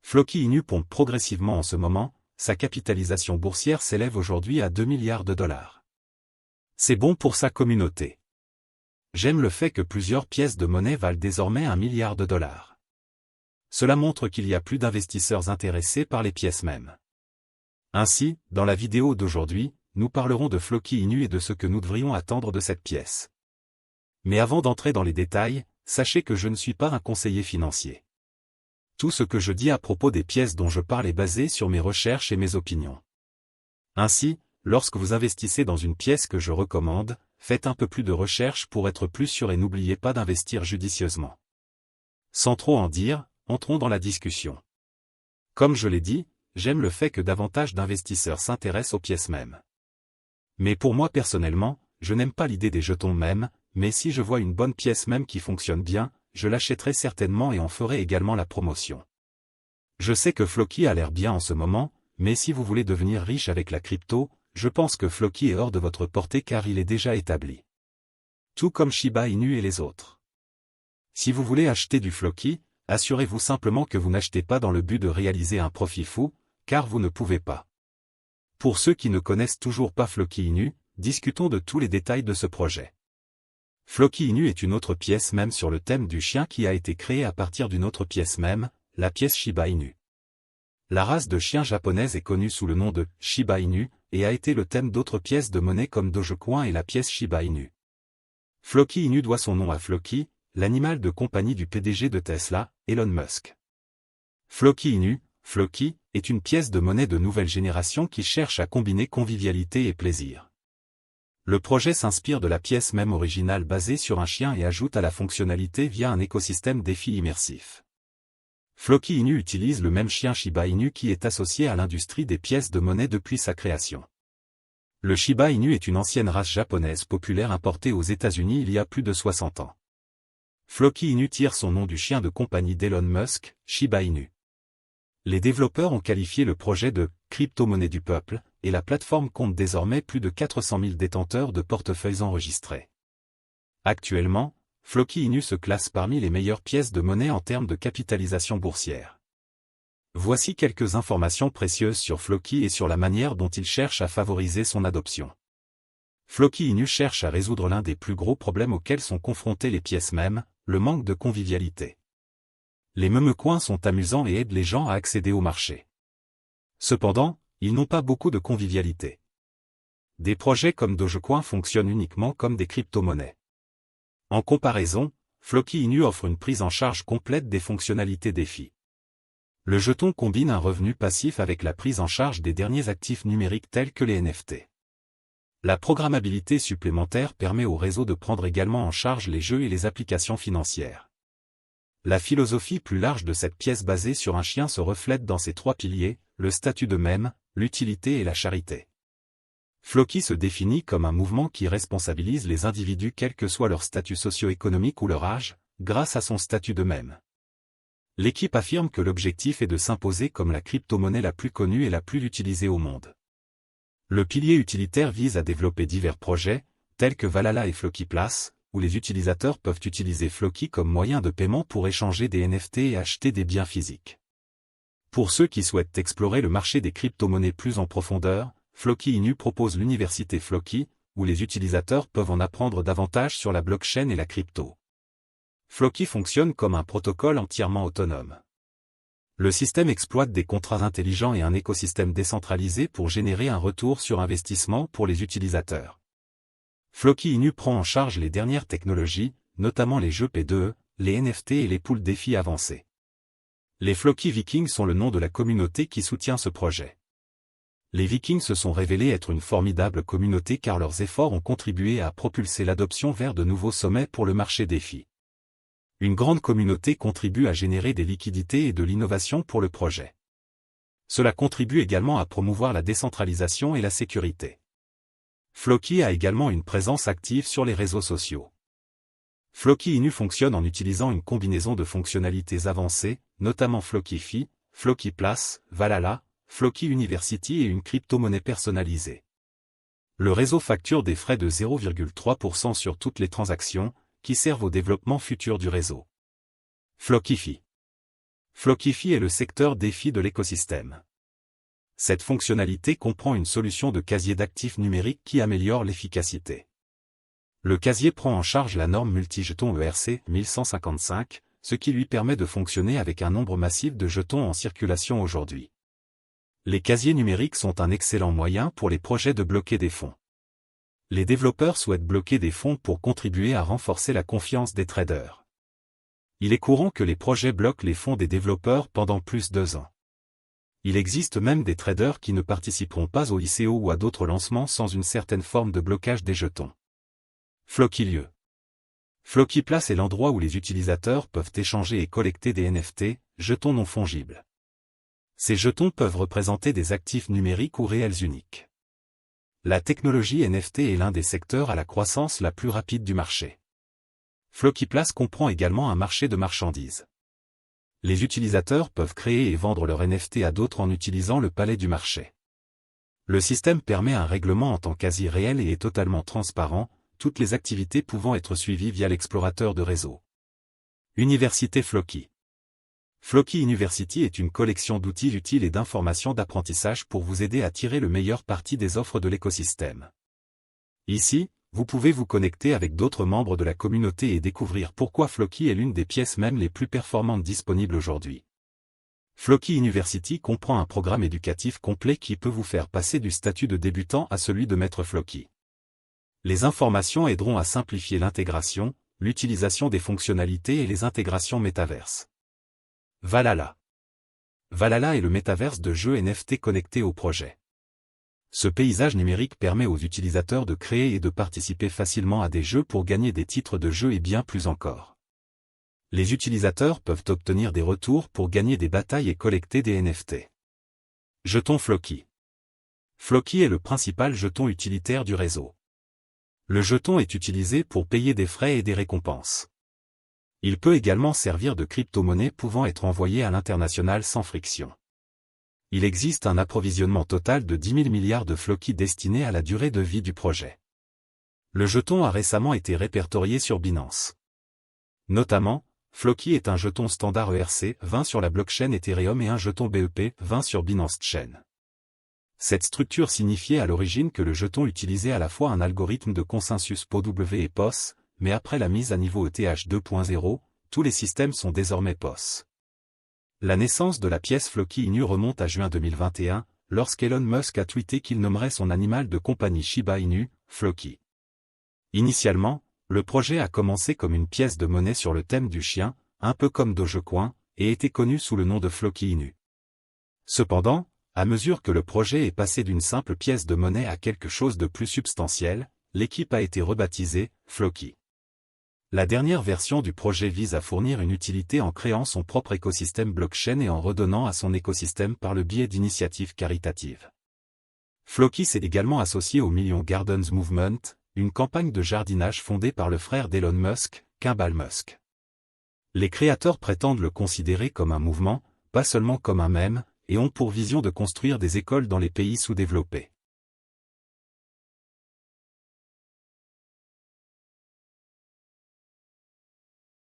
Floki Inu pompe progressivement en ce moment, sa capitalisation boursière s'élève aujourd'hui à 2 milliards de dollars. C'est bon pour sa communauté. J'aime le fait que plusieurs pièces de monnaie valent désormais 1 milliard de dollars. Cela montre qu'il y a plus d'investisseurs intéressés par les pièces mêmes. Ainsi, dans la vidéo d'aujourd'hui, nous parlerons de Floki Inu et de ce que nous devrions attendre de cette pièce. Mais avant d'entrer dans les détails, sachez que je ne suis pas un conseiller financier. Tout ce que je dis à propos des pièces dont je parle est basé sur mes recherches et mes opinions. Ainsi, lorsque vous investissez dans une pièce que je recommande, faites un peu plus de recherche pour être plus sûr et n'oubliez pas d'investir judicieusement. Sans trop en dire, entrons dans la discussion. Comme je l'ai dit, j'aime le fait que davantage d'investisseurs s'intéressent aux pièces mêmes. Mais pour moi personnellement, je n'aime pas l'idée des jetons mêmes, mais si je vois une bonne pièce même qui fonctionne bien, je l'achèterai certainement et en ferai également la promotion. Je sais que Floki a l'air bien en ce moment, mais si vous voulez devenir riche avec la crypto, je pense que Floki est hors de votre portée car il est déjà établi. Tout comme Shiba Inu et les autres. Si vous voulez acheter du Floki, assurez-vous simplement que vous n'achetez pas dans le but de réaliser un profit fou, car vous ne pouvez pas. Pour ceux qui ne connaissent toujours pas Floki Inu, discutons de tous les détails de ce projet. Floki Inu est une autre pièce même sur le thème du chien qui a été créée à partir d'une autre pièce même, la pièce Shiba Inu. La race de chien japonaise est connue sous le nom de Shiba Inu, et a été le thème d'autres pièces de monnaie comme Dogecoin et la pièce Shiba Inu. Floki Inu doit son nom à Floki, l'animal de compagnie du PDG de Tesla, Elon Musk. Floki Inu, Floki, est une pièce de monnaie de nouvelle génération qui cherche à combiner convivialité et plaisir. Le projet s'inspire de la pièce même originale basée sur un chien et ajoute à la fonctionnalité via un écosystème défi immersif. Floki Inu utilise le même chien Shiba Inu qui est associé à l'industrie des pièces de monnaie depuis sa création. Le Shiba Inu est une ancienne race japonaise populaire importée aux États-Unis il y a plus de 60 ans. Floki Inu tire son nom du chien de compagnie d'Elon Musk, Shiba Inu. Les développeurs ont qualifié le projet de « crypto-monnaie du peuple » et la plateforme compte désormais plus de 400 000 détenteurs de portefeuilles enregistrés. Actuellement, Floki Inu se classe parmi les meilleures pièces de monnaie en termes de capitalisation boursière. Voici quelques informations précieuses sur Floki et sur la manière dont il cherche à favoriser son adoption. Floki Inu cherche à résoudre l'un des plus gros problèmes auxquels sont confrontées les pièces mêmes, le manque de convivialité. Les meme-coins sont amusants et aident les gens à accéder au marché. Cependant, ils n'ont pas beaucoup de convivialité. Des projets comme Dogecoin fonctionnent uniquement comme des crypto-monnaies. En comparaison, Floki Inu offre une prise en charge complète des fonctionnalités défi. Le jeton combine un revenu passif avec la prise en charge des derniers actifs numériques tels que les NFT. La programmabilité supplémentaire permet au réseau de prendre également en charge les jeux et les applications financières. La philosophie plus large de cette pièce basée sur un chien se reflète dans ses trois piliers, le statut de même, l'utilité et la charité. Floki se définit comme un mouvement qui responsabilise les individus quel que soit leur statut socio-économique ou leur âge, grâce à son statut de même. L'équipe affirme que l'objectif est de s'imposer comme la crypto-monnaie la plus connue et la plus utilisée au monde. Le pilier utilitaire vise à développer divers projets, tels que Valhalla et Floki Place, où les utilisateurs peuvent utiliser Floki comme moyen de paiement pour échanger des NFT et acheter des biens physiques. Pour ceux qui souhaitent explorer le marché des crypto-monnaies plus en profondeur, Floki Inu propose l'université Floki, où les utilisateurs peuvent en apprendre davantage sur la blockchain et la crypto. Floki fonctionne comme un protocole entièrement autonome. Le système exploite des contrats intelligents et un écosystème décentralisé pour générer un retour sur investissement pour les utilisateurs. Floki Inu prend en charge les dernières technologies, notamment les jeux P2E, les NFT et les poules défis avancées. Les Floki Vikings sont le nom de la communauté qui soutient ce projet. Les Vikings se sont révélés être une formidable communauté car leurs efforts ont contribué à propulser l'adoption vers de nouveaux sommets pour le marché défi. Une grande communauté contribue à générer des liquidités et de l'innovation pour le projet. Cela contribue également à promouvoir la décentralisation et la sécurité. Floki a également une présence active sur les réseaux sociaux. Floki Inu fonctionne en utilisant une combinaison de fonctionnalités avancées, notamment Floki-Fi, Floki Place, Valhalla, Floki University et une crypto-monnaie personnalisée. Le réseau facture des frais de 0,3% sur toutes les transactions, qui servent au développement futur du réseau. Floki-Fi. Flockify est le secteur défi de l'écosystème. Cette fonctionnalité comprend une solution de casier d'actifs numériques qui améliore l'efficacité. Le casier prend en charge la norme multi-jetons ERC 1155, ce qui lui permet de fonctionner avec un nombre massif de jetons en circulation aujourd'hui. Les casiers numériques sont un excellent moyen pour les projets de bloquer des fonds. Les développeurs souhaitent bloquer des fonds pour contribuer à renforcer la confiance des traders. Il est courant que les projets bloquent les fonds des développeurs pendant plus de 2 ans. Il existe même des traders qui ne participeront pas au ICO ou à d'autres lancements sans une certaine forme de blocage des jetons. Flocky. Flocky Place est l'endroit où les utilisateurs peuvent échanger et collecter des NFT, jetons non fongibles. Ces jetons peuvent représenter des actifs numériques ou réels uniques. La technologie NFT est l'un des secteurs à la croissance la plus rapide du marché. Flocky Place comprend également un marché de marchandises. Les utilisateurs peuvent créer et vendre leur NFT à d'autres en utilisant le palais du marché. Le système permet un règlement en temps quasi réel et est totalement transparent, toutes les activités pouvant être suivies via l'explorateur de réseau. Université Flocky. Flocky University est une collection d'outils utiles et d'informations d'apprentissage pour vous aider à tirer le meilleur parti des offres de l'écosystème. Ici, vous pouvez vous connecter avec d'autres membres de la communauté et découvrir pourquoi Flocky est l'une des pièces même les plus performantes disponibles aujourd'hui. Flocky University comprend un programme éducatif complet qui peut vous faire passer du statut de débutant à celui de maître Flocky. Les informations aideront à simplifier l'intégration, l'utilisation des fonctionnalités et les intégrations métaverses. Valhalla. Valhalla est le métaverse de jeux NFT connecté au projet. Ce paysage numérique permet aux utilisateurs de créer et de participer facilement à des jeux pour gagner des titres de jeu et bien plus encore. Les utilisateurs peuvent obtenir des retours pour gagner des batailles et collecter des NFT. Jeton Flocky. Flocky est le principal jeton utilitaire du réseau. Le jeton est utilisé pour payer des frais et des récompenses. Il peut également servir de crypto-monnaie pouvant être envoyée à l'international sans friction. Il existe un approvisionnement total de 10 000 milliards de Flocky destinés à la durée de vie du projet. Le jeton a récemment été répertorié sur Binance. Notamment, Flocky est un jeton standard ERC20 sur la blockchain Ethereum et un jeton BEP20 sur Binance Chain. Cette structure signifiait à l'origine que le jeton utilisait à la fois un algorithme de consensus POW et POS, mais après la mise à niveau ETH 2.0, tous les systèmes sont désormais POS. La naissance de la pièce Flocky Inu remonte à juin 2021, lorsqu'Elon Musk a tweeté qu'il nommerait son animal de compagnie Shiba Inu, Flocky. Initialement, le projet a commencé comme une pièce de monnaie sur le thème du chien, un peu comme Dogecoin, et était connu sous le nom de Flocky Inu. Cependant, à mesure que le projet est passé d'une simple pièce de monnaie à quelque chose de plus substantiel, l'équipe a été rebaptisée Flocky. La dernière version du projet vise à fournir une utilité en créant son propre écosystème blockchain et en redonnant à son écosystème par le biais d'initiatives caritatives. Flocky s'est également associé au Million Gardens Movement, une campagne de jardinage fondée par le frère d'Elon Musk, Kimball Musk. Les créateurs prétendent le considérer comme un mouvement, pas seulement comme un mème, et ont pour vision de construire des écoles dans les pays sous-développés.